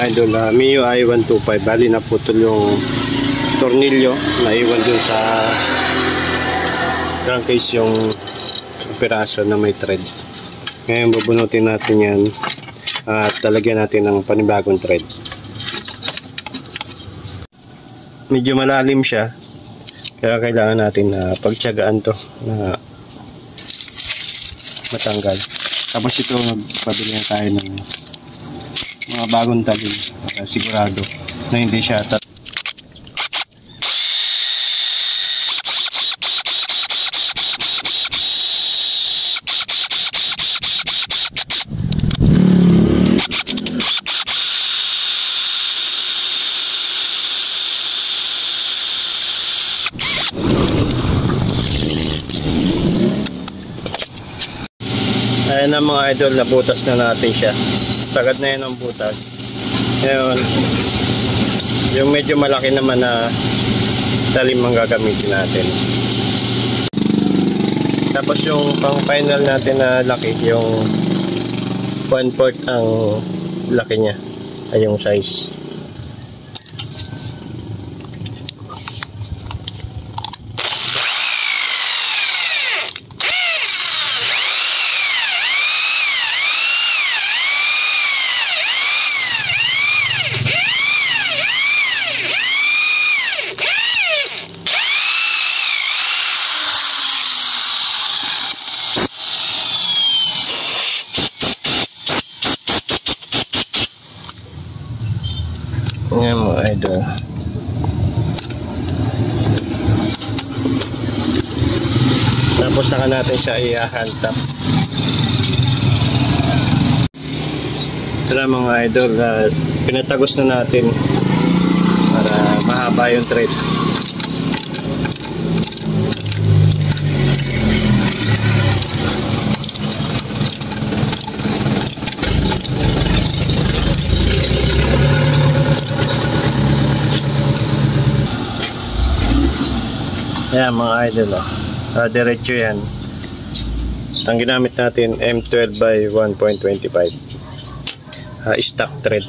Idol, Mio I-125, bali naputol yung tornilyo na iwan dun sa crankcase, yung piraso na may thread. Ngayon bubunutin natin yan at talagyan natin ng panibagong thread. Medyo malalim siya, kaya kailangan natin na pagtiyagaan to na matanggal. Tapos ito, magpabili na tayo ng mga bagong talim para sigurado na hindi siya ayan na mga idol, nabutas na natin siya. Sagad na yan ang butas. Ngayon, yung medyo malaki naman na talim ang gagamitin natin. Tapos yung pang final natin na laki, yung 1/4 ang laki niya, ay yung size. Ngayon mga idol, tapos saka natin siya i-hand-tap. Ito na mga idol, pinatagos na natin para mahaba yung thread. Ayan mga idol, diretso yan. Ang ginamit natin M12 by 1.25 stock thread.